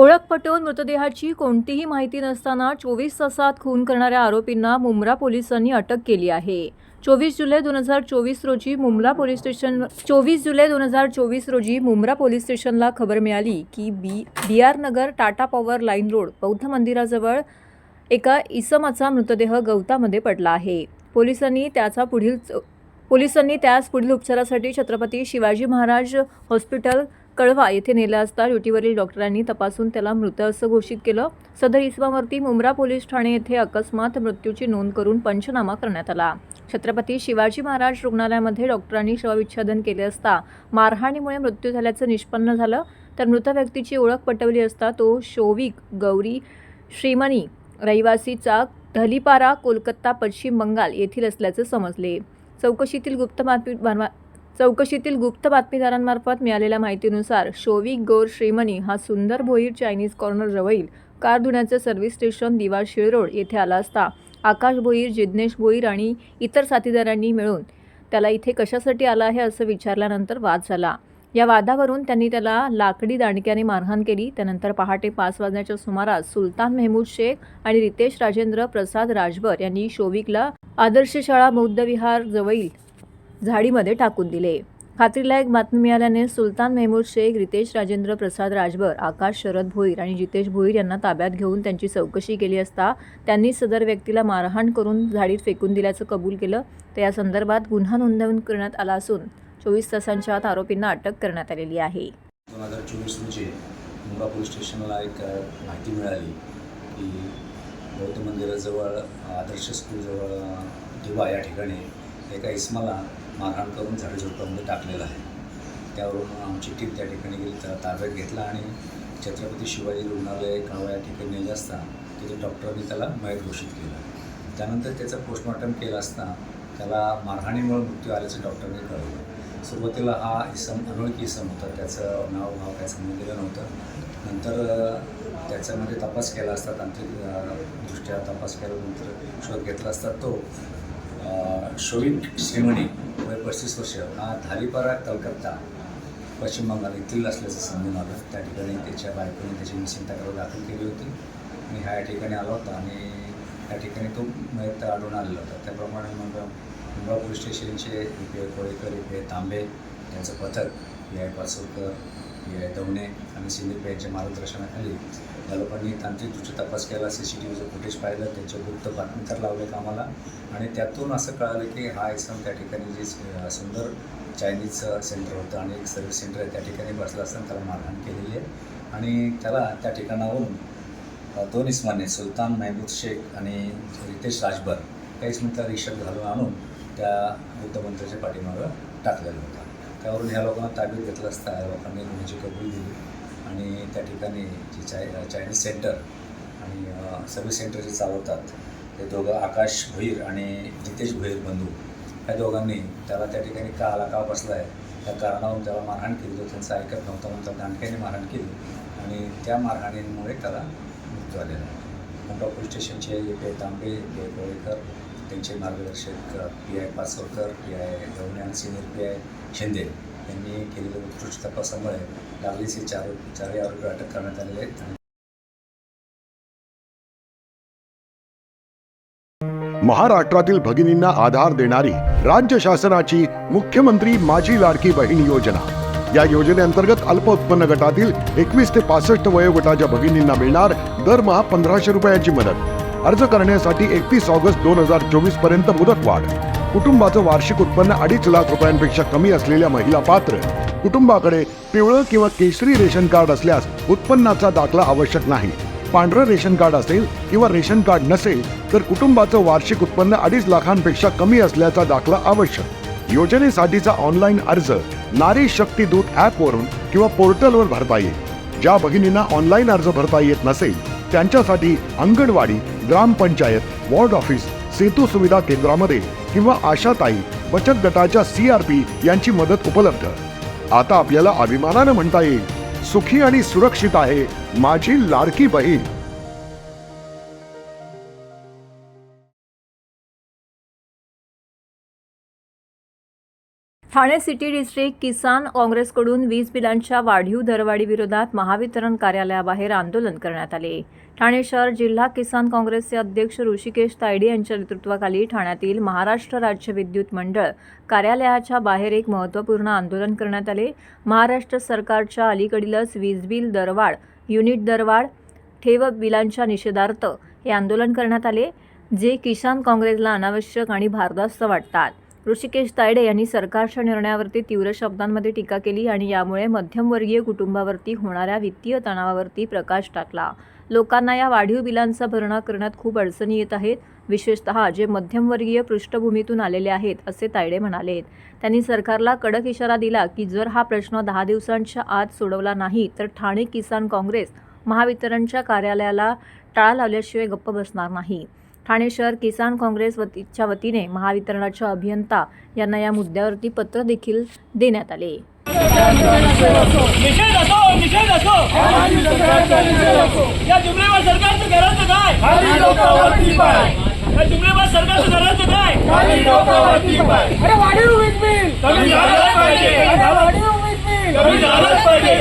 ओळख पटवून मृतदेहाची कोणतीही माहिती नसताना 24 तासात खून करणाऱ्या आरोपींना मुंब्रा पोलिसांनी अटक केली आहे. 24 जुलै 2024 रोजी मुंब्रा पोलीस स्टेशनला खबर मिळाली की BR नगर टाटा पॉवर लाईन रोड बौद्ध मंदिराजवळ एका इसमाचा मृतदेह गवतामध्ये पडला आहे. पोलिसांनी त्यास पुढील उपचारासाठी छत्रपती शिवाजी महाराज हॉस्पिटल कळवा येथे नेले असता ड्युटीवरील डॉक्टरांनी तपासून त्याला मृत असं घोषित केलं. सदर इसमावरती मुंब्रा पोलीस ठाणे येथे अकस्मात मृत्यूची नोंद करून पंचनामा करण्यात आला. छत्रपती शिवाजी महाराज रुग्णालयामध्ये डॉक्टरांनी शवविच्छेदन केले असता मारहाणीमुळे मृत्यू झाल्याचं निष्पन्न झालं. तर मृत व्यक्तीची ओळख पटवली असता तो शोविक गौरी श्रीमणी रहिवासी चाक धलीपारा कोलकाता पश्चिम बंगाल येथील असल्याचे समजले. चौकशीतील गुप्त बातमीदारांमार्फत मिळालेल्या माहितीनुसार शोविक गौर श्रीमणी हा सुंदर भोईर चायनीज कॉर्नर जवळील कार धुण्याचे सर्व्हिस स्टेशन दिवा शिळ रोड येथे आला असता आकाश भोईर, जिज्ञेश भोईर आणि इतर साथीदारांनी मिळून त्याला इथे कशासाठी आला आहे असं विचारल्यानंतर वाद झाला. या वादावरून त्यांनी त्याला लाकडी दांडक्याने मारहाण केली. त्यानंतर पहाटे 5 वाजण्याच्या सुमारास सुलतान मेहमूद शेख आणि रितेश राजेंद्र प्रसाद राजभर यांनी शोविकला आदर्श शाळा बौद्ध विहार जवळील झाडीमध्ये टाकून दिले. खात्रीलायक बातमी मिळाल्याने सुलतान मेहमूद शेख, रितेश राजेंद्र प्रसाद राजभर, आकाश शरद भोईर आणि जितेश भोईर यांना ताब्यात घेऊन त्यांची चौकशी केली असता त्यांनी सदर व्यक्तीला मारहाण करून झाडीत फेकून दिल्याचं कबूल केलं. तर या संदर्भात गुन्हा नोंदवून करण्यात आला असून 24 तासांच्या आत आरोपींना अटक करण्यात आलेली आहे. 2024 रोजी मुंब्रा पोलीस स्टेशनला एक माहिती मिळाली की बौद्ध मंदिराजवळ आदर्श स्कूलजवळ दिवा या ठिकाणी एका इसमाला मारहाण करून झाडझुडपामध्ये टाकलेलं आहे. त्यावरून आमची टीम त्या ठिकाणी गेली, त्याला ताब्यात घेतला आणि छत्रपती शिवाजी रुग्णालय कळवा या ठिकाणी नेले असता तिथे डॉक्टरांनी त्याला मयत घोषित केलं. त्यानंतर त्याचं पोस्टमॉर्टम केलं असता त्याला मारहाणीमुळे मृत्यू आल्याचं डॉक्टरांनी कळवलं. सुरुवातीला हा अनोळखी इसम होता, त्याचं नाव काय समजलेलं नव्हतं. नंतर त्याच्यामध्ये तपास केला असता, तांत्रिकदृष्ट्या तपास केल्यानंतर शोध घेतला असता तो शोविक श्रीमणी वय 35 वर्ष हा धालीपारा कलकत्ता पश्चिम बंगाल येथील असल्याचं समजून आलं. त्या ठिकाणी त्याच्या बायकोने त्याची मिसिंग तक्रार दाखल केली होती आणि ह्या ठिकाणी आला होता आणि त्या ठिकाणी तो मयत आढळून आलेला होता. त्याप्रमाणे मग मुंब्रा पोलीस स्टेशनचे EPI कोळेकर, EPI तांबे त्यांचं पथक, PI पाचोरकर, PI दवणे आणि सिंदीप यांच्या मार्गदर्शनाखाली या लोकांनी तांत्रिकदृष्ट्या तपास केला. CCTVचं फुटेज पाहिलं, त्यांचे गुप्त बातमीदार लावले कामाला आणि त्यातून असं कळालं की हा इसम त्या ठिकाणी जे सुंदर चायनीज सेंटर होतं आणि एक सर्व्हिस सेंटर आहे त्या ठिकाणी बसला असताना त्याला मारहाण केलेली आहे आणि त्याला त्या ठिकाणावरून 2 इसमाने सुलतान मेहमूद शेख आणि रितेश राजभर या इसमांचा रिक्षात घालून आणून त्या बुद्ध मंदिराच्या पाठीमागं टाकलेलं होतं. त्यावरून ह्या लोकांना ताब्यात घेतलं असता या लोकांनी गुन्ह्याची कबुली दिली आणि त्या ठिकाणी जे चायनीज सेंटर आणि सर्व्हिस सेंटर जे चालवतात ते दोघं आकाश भोईर आणि जितेश भोईर बंधू या दोघांनी त्याला त्या ठिकाणी का आला का बसला आहे त्या कारणावरून त्याला मारहाण केली. तो त्यांचं ऐकत नव्हता म्हणून त्याला दांडक्याने मारहाण केली आणि त्या मारहाणीमुळे त्याला मृत्यू आलेला आहे. मुंब्रा पोलीस स्टेशनचे EPI तांबे, EPI कोळेकर, त्यांचे मार्गदर्शक PI पाचोरकर, PI दवणे आणि सिनियर PI शिंदे यांनी केलेल्या उत्कृष्ट तपासामुळे लागलीचे चारही आरोपी अटक करण्यात आलेले आहेत. महाराष्ट्रातील भगिनींना आधार देणारी राज्य शासनाची मुख्यमंत्री माझी लाडकी बहीण योजना. या योजनेअंतर्गत अल्प उत्पन्न गटातील 21 ते 65 वयोगटाच्या भगिनींना मिळणार दरमहा 1500 रुपयाची मदत. अर्ज करण्यासाठी 31 ऑगस्ट 2024 पर्यंत मुदतवाढ. कुटुंबाचं वार्षिक उत्पन्न 2.5 लाख रुपयांपेक्षा कमी असलेल्या महिला पात्र. कुटुंबाकडे पिवळं किंवा केशरी रेशन कार्ड असल्यास उत्पन्नाचा दाखला आवश्यक नाही. पांढरं रेशन कार्ड असेल किंवा रेशन कार्ड नसेल तर कुटुंबाचं वार्षिक उत्पन्न 2.5 लाखांपेक्षा कमी असल्याचा दाखला आवश्यक. योजनेसाठीचा ऑनलाईन अर्ज नारी शक्ती दूत ॲपवरून किंवा पोर्टलवर भरता येईल. ज्या भगिनींना ऑनलाईन अर्ज भरता येत नसेल त्यांच्यासाठी अंगणवाडी, ग्रामपंचायत, वॉर्ड ऑफिस, सेतू सुविधा केंद्रामध्ये किंवा आशाताई बचत गटाच्या CRP यांची मदत उपलब्ध. आता आपल्याला अभिमानानं म्हणता येईल, सुखी आणि सुरक्षित आहे माझी लाडकी बहीण. ठाणे सिटी डिस्ट्रिक्ट किसान काँग्रेसकडून वीज बिलांच्या वाढीव दरवाढीविरोधात महावितरण कार्यालयाबाहेर आंदोलन करण्यात आले. ठाणे शहर जिल्हा किसान काँग्रेसचे अध्यक्ष ऋषिकेश तायडे यांच्या नेतृत्वाखाली ठाण्यातील महाराष्ट्र राज्य विद्युत मंडळ कार्यालयाच्या बाहेर एक महत्त्वपूर्ण आंदोलन करण्यात आले. महाराष्ट्र सरकारच्या अलीकडीलच वीज बिल दरवाढ, युनिट दरवाढ, ठेव बिलांच्या निषेधार्थ हे आंदोलन करण्यात आले, जे किसान काँग्रेसला अनावश्यक आणि भारदास्त वाटतात. ऋषिकेश तायडे यांनी सरकारच्या निर्णयावरती तीव्र शब्दांमध्ये टीका केली आणि यामुळे मध्यमवर्गीय कुटुंबावरती होणाऱ्या वित्तीय तणावावरती प्रकाश टाकला. लोकांना या वाढीव बिलांचा भरणा करण्यात खूप अडचणी येत आहेत, विशेषतः जे मध्यमवर्गीय पृष्ठभूमीतून आलेले आहेत, असे तायडे म्हणाले. त्यांनी सरकारला कडक इशारा दिला की जर हा प्रश्न 10 दिवसांच्या आत सोडवला नाही तर ठाणे किसान काँग्रेस महावितरणच्या कार्यालयाला टाळा लावल्याशिवाय गप्प बसणार नाही. ठाणे शहर किसान काँग्रेस च्या वतीने महावितरणाच्या अभियंता यांना या मुद्द्यावरती पत्र देखील देण्यात आले. या जुमलेबाज सरकारचं करायचं काय? या जुमलेबाज सरकारचं करायचं काय? अरे वाढीव वीज बिल कमी झालंच पाहिजे. वाढीव वीज बिल कमी झालंच पाहिजे.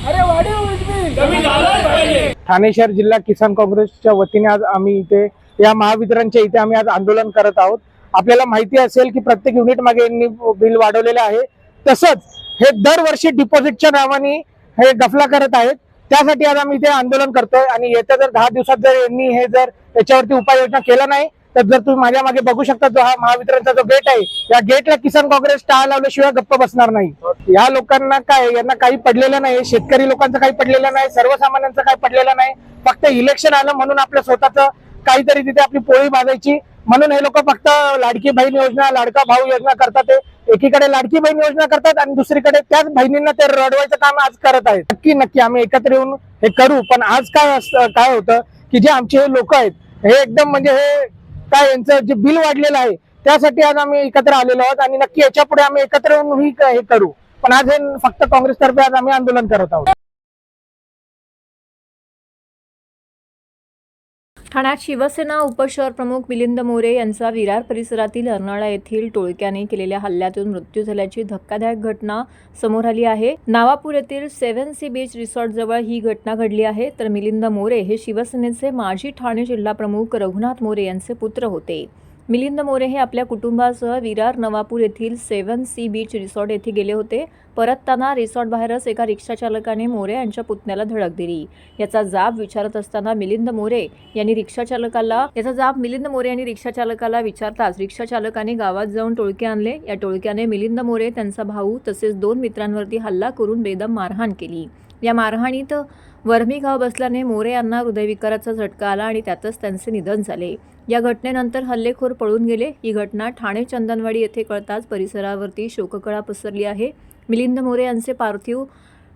अरे वाढीव वीज बिल कमी झालंच पाहिजे. ठाणे शहर जिल्हा किसान काँग्रेसच्या वतीने आज आम्ही इथे या महावितरणच्या इथे आम्ही आज आंदोलन करत आहोत. आपल्याला माहिती असेल की प्रत्येक युनिट मागे यांनी बिल वाढवलेले आहे. तसंच हे दरवर्षी डिपॉझिटच्या नावाने हे गफला करत आहेत. त्यासाठी आज आम्ही इथे आंदोलन करतोय आणि येत्या जर 10 दिवसात जर यांनी हे जर याच्यावरती उपाययोजना केला नाही तर जर तुम्ही माझ्या मागे बघू शकता जो हा महावितरणचा जो गेट आहे या गेटला किसान काँग्रेस टाळा लावल्याशिवाय गप्प बसणार नाही. या लोकांना काय यांना काही पडलेलं नाही, शेतकरी लोकांचं काही पडलेलं नाही, सर्वसामान्यांचं काही पडलेलं नाही. फक्त इलेक्शन आलं म्हणून आपल्या स्वतःचं काहीतरी तिथे आपली पोळी भाजायची म्हणून हे लोक फक्त लाडकी बहीण योजना, लाडका भाऊ योजना करतात. ते एकीकडे लाडकी बहीण योजना करतात आणि दुसरीकडे त्याच बहिणींना ते रडवायचं काम आज करत आहेत. नक्की आम्ही एकत्र येऊन हे करू. पण आज काय होतं की जे आमचे लोक आहेत हे एकदम म्हणजे हे काय यांचं जे बिल वाढलेलं आहे त्यासाठी आज आम्ही एकत्र आलेलो आहोत आणि नक्की याच्या पुढे आम्ही एकत्र येऊन हे करू. पण आज हे फक्त काँग्रेसतर्फे आज आम्ही आंदोलन करत आहोत. ठाण्यात शिवसेना उपशहर प्रमुख मिलिंद मोरे यांचा विरार परिसरातील अर्नाळा येथील टोळक्याने केलेल्या हल्ल्यातून मृत्यू झाल्याची धक्कादायक घटना समोर आली आहे. नावापूर येथील 7 सी बीच रिसॉर्ट जवळ ही घटना घडली आहे. तर मिलिंद मोरे हे शिवसेनेचे माजी ठाणे जिल्हा प्रमुख रघुनाथ मोरे यांचे पुत्र होते. मिलिंद मोरे हे आपल्या कुटुंबासह विरार नवापूर येथील 7 सी बीच रिसॉर्ट येथे गेले होते. परतताना रिसॉर्ट बाहेरच एका रिक्षा चालकाने मोरे यांच्या पुतण्याला धडक दिली. याचा जाब विचारत असताना मिलिंद मोरे यांनी रिक्षा चालकाला विचारताच रिक्षा चालकाने गावात जाऊन टोळके आणले. या टोळक्याने मिलिंद मोरे, त्यांचा भाऊ तसेच 2 मित्रांवरती हल्ला करून बेदम मारहाण केली. या मारहाणीत वर्मी घाव बसल्याने मोरे यांना हृदयविकाराचा झटका आला आणि त्यातच त्यांचे निधन झाले. या घटनेनंतर हल्लेखोर पळून गेले. ही घटना ठाणे चंदनवाडी येथे कळताच परिसरावरती शोककळा पसरली आहे. मिलिंद मोरे यांचे पार्थिव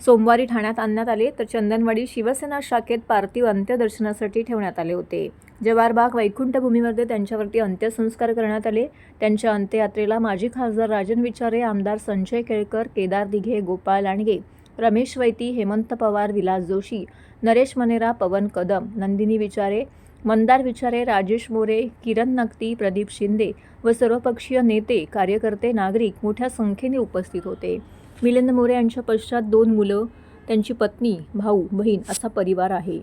सोमवारी ठाण्यात आणण्यात आले तर चंदनवाडी शिवसेना शाखेत पार्थिव अंत्यदर्शनासाठी ठेवण्यात आले होते. जवाहरबाग वैकुंठभूमीमध्ये त्यांच्यावरती अंत्यसंस्कार करण्यात आले. त्यांच्या अंत्ययात्रेला माजी खासदार राजन विचारे, आमदार संजय केळकर, केदार दिघे, गोपाळ लांडगे, रमेश वैती, हेमंत पवार, विलास जोशी, नरेश मनेरा, पवन कदम, नंदिनी विचारे, मंदार विचारे, राजेश मोरे, किरण नक्ती, प्रदीप शिंदे व सर्वपक्षीय नेते, कार्यकर्ते, नागरिक मोठ्या संख्येने उपस्थित होते. मिलिंद मोरे यांच्या पश्चात 2 मुलं, त्यांची पत्नी, भाऊ, बहीण असा परिवार आहे.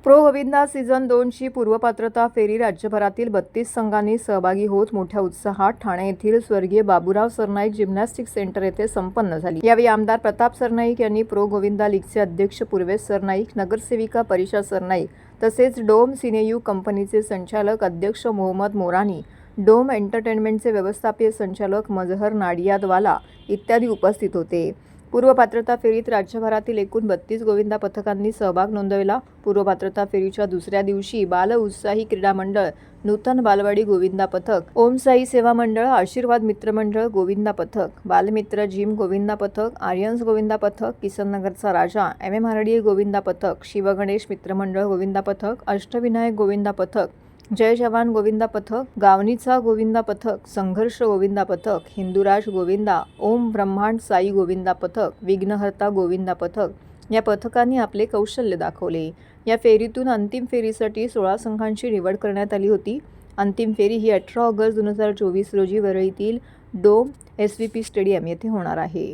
प्रो गोविंदा सीझन 2ची पूर्वपात्रता फेरी राज्यभरातील 32 संघांनी सहभागी होत मोठ्या उत्साहात ठाणे येथील स्वर्गीय बाबूराव सरनाईक जिम्नॅस्टिक सेंटर येथे संपन्न झाली। यावेळी आमदार प्रताप सरनाईक यांनी प्रो गोविंदा लीगचे अध्यक्ष पूर्वेश सरनाईक, नगरसेविका परिषा सरनाईक तसेच डोम सिनेयू कंपनीचे संचालक अध्यक्ष मोहम्मद मोरानी, डोम एंटरटेनमेंटचे व्यवस्थापकीय संचालक मजहर नाडियादवाला इत्यादी उपस्थित होते। पूर्वपात्रता फेरीत राज्यभरातील एकूण 32 गोविंदा पथकांनी सहभाग नोंदवला। पूर्वपात्रता फेरीच्या दुसऱ्या दिवशी बाल उत्साही क्रीडा मंडळ, नूतन बालवाडी गोविंदा पथक, ओम साई सेवा मंडळ, आशीर्वाद मित्र मंडळ गोविंदा पथक, बालमित्र जिम गोविंदा पथक, आर्यन्स गोविंदा पथक, किसननगरचा राजा, MM गोविंदा पथक, शिवगणेश मित्रमंडळ गोविंदा पथक, अष्टविनायक गोविंदा पथक, जय जवान गोविंदा पथक, गावणीचा गोविंदा पथक, संघर्ष गोविंदा पथक, हिंदुराज गोविंदा, ओम ब्रह्मांड साई गोविंदा पथक, विघ्नहर्ता गोविंदा पथक या पथकांनी आपले कौशल्य दाखवले। या फेरीतून अंतिम फेरीसाठी 16 संघांची निवड करण्यात आली होती। अंतिम फेरी ही 18 ऑगस्ट 2024 रोजी वरळीतील डोम SVP स्टेडियम येथे होणार आहे।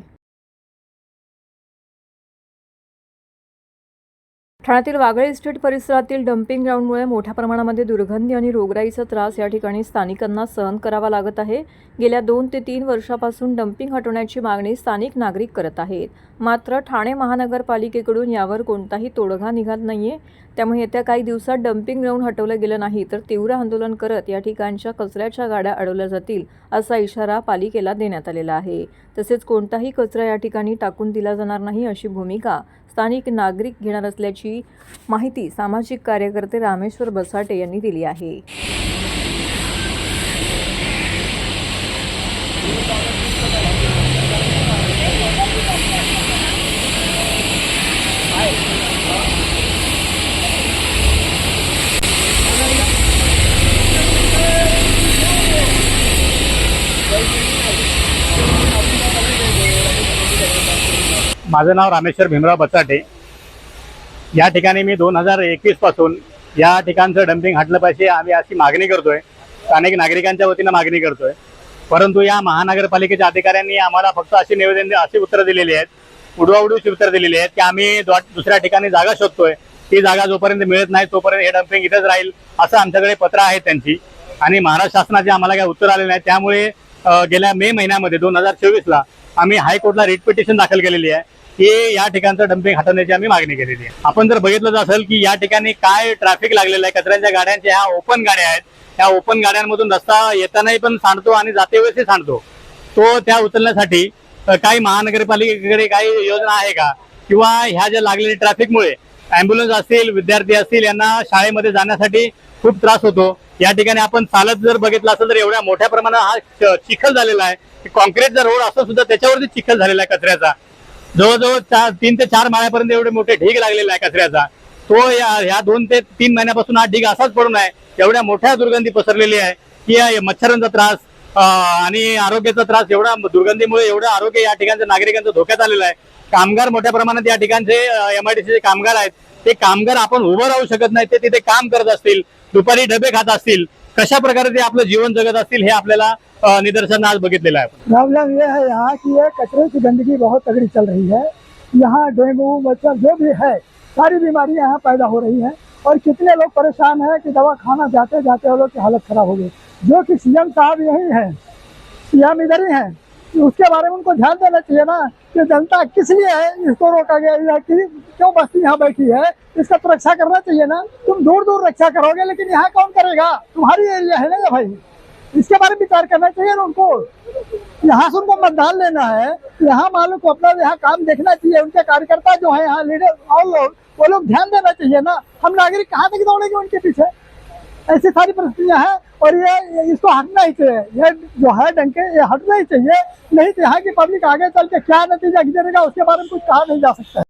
ठाण्यातील वागळे इस्टेट परिसरातील डम्पिंग ग्राउंडमुळे मोठ्या प्रमाणामध्ये दुर्गंधी आणि रोगराईचा त्रास या ठिकाणी स्थानिकांना सहन करावा लागत आहे। गेल्या 2 ते 3 वर्षापासून डम्पिंग हटवण्याची मागणी स्थानिक नागरिक करत आहेत। मात्र ठाणे महानगरपालिकेकडून यावर कोणताही तोडगा निघत नाहीये। त्यामुळे येत्या काही दिवसात डम्पिंग ग्राउंड हटवलं गेलं नाही तर तीव्र आंदोलन करत या ठिकाणच्या कचऱ्याच्या गाड्या अडवल्या जातील असा इशारा पालिकेला देण्यात आलेला आहे। तसेच कोणताही कचरा या ठिकाणी टाकून दिला जाणार नाही अशी भूमिका स्थानिक नागरिक घेणार असल्याची माहिती सामाजिक कार्यकर्ते रामेश्वर बसाटे यांनी दिली आहे। माझं नाव रामेश्वर भीमराव बचाटे। या ठिकाणी मी 2021 पासून या ठिकाणचं डम्पिंग हटलं पाहिजे आम्ही अशी मागणी करतोय, स्थानिक नागरिकांच्या वतीनं मागणी करतोय। परंतु या महानगरपालिकेच्या अधिकाऱ्यांनी आम्हाला फक्त अशी उत्तरं दिलेली आहेत, उडवाउडवीची उत्तरं दिलेली आहेत की आम्ही दुसऱ्या ठिकाणी जागा शोधतोय, ती जागा जोपर्यंत मिळत नाही तोपर्यंत हे डम्पिंग इथेच राहील असं आमच्याकडे पत्र आहे त्यांची। आणि महाराष्ट्र शासनाचे आम्हाला काही उत्तर आले नाही। त्यामुळे गेल्या मे महिन्यामध्ये 2024ला आम्ही हायकोर्टला रिट पिटिशन दाखल केलेली आहे की या ठिकाणचं डम्पिंग हटवण्याची आम्ही मागणी केलेली आहे। आपण जर बघितलं असेल की या ठिकाणी काय ट्रॅफिक लागलेलं आहे, कचऱ्यांच्या गाड्यांच्या ह्या ओपन गाड्या आहेत, ह्या ओपन गाड्यांमधून रस्ता येतानाही पण सांडतो आणि जाते वेळेसही सांडतो। तो त्या उचलण्यासाठी काही महानगरपालिकेकडे काही योजना आहे का, किंवा ह्या ज्या लागलेल्या ट्रॅफिकमुळे ॲम्ब्युलन्स असतील, विद्यार्थी असतील, यांना शाळेमध्ये जाण्यासाठी खूप त्रास होतो। या ठिकाणी आपण चालत जर बघितलं असेल तर एवढ्या मोठ्या प्रमाणात हा चिखल झालेला आहे, कॉन्क्रीटचा रोड असं सुद्धा त्याच्यावरती चिखल झालेला आहे कचऱ्याचा। जवळजवळ 3 ते 4 महिन्यापर्यंत एवढे मोठे ढीग लागलेला आहे कचऱ्याचा। तो ह्या 2 ते 3 महिन्यापासून हा ढीग असाच पडून आहे। एवढ्या मोठ्या दुर्गंधी पसरलेली आहे की मच्छरांचा त्रास आणि आरोग्याचा त्रास, एवढा दुर्गंधीमुळे एवढं आरोग्य या ठिकाणच्या नागरिकांचं धोक्यात आलेलं आहे। कामगार मोठ्या प्रमाणात या ठिकाणचे MIDCचे कामगार आहेत, ते कामगार आपण उभं राहू शकत नाही, ते तिथे काम करत असतील, दुपारी डबे खात असतील, कशा प्रकारे ते आपलं जीवन जगत असतील हे आपल्याला निदर्शन आज बघितलेलं आहे। प्रॉब्लम ये है यहाँ की ये कचरे की गंदगी बहुत तगड़ी चल रही है। यहाँ डेंगू, मच्छर जो भी है सारी बीमारियां यहाँ पैदा हो रही हैं और कितने लोग परेशान हैं कि दवा खाना जाते जाते वो लोग की हालत खराब हो गई। जो कि CM साहब यही हैं, CM इधर ही हैं, उसके बारे में उनको ध्यान देना चाहिए ना कि जनता किस लिए है इसको रोका गया, क्यों बस्ती यहाँ बैठी है, इसका तो रक्षा करना चाहिए ना। तुम दूर दूर रक्षा करोगे लेकिन यहाँ कौन करेगा, तुम्हारी एरिया है ना ये भाई, इसके बारे में विचार करना चाहिए ना उनको। यहाँ से उनको मतदान लेना है, यहाँ मालूम को अपना यहाँ काम देखना चाहिए, उनके कार्यकर्ता जो है यहाँ लीडर और लोग वो लोग ध्यान देना चाहिए ना। हम नागरिक कहाँ तक दौड़ेंगे उनके पीछे, ऐसी सारी परिस्थितियाँ हैं और ये इसको हटना ही चाहिए। ये जो है डंके ये हटना ही चाहिए, नहीं तो यहाँ की पब्लिक आगे चल के क्या नतीजा गिरेगा उसके बारे में कुछ कहा नहीं जा सकता है।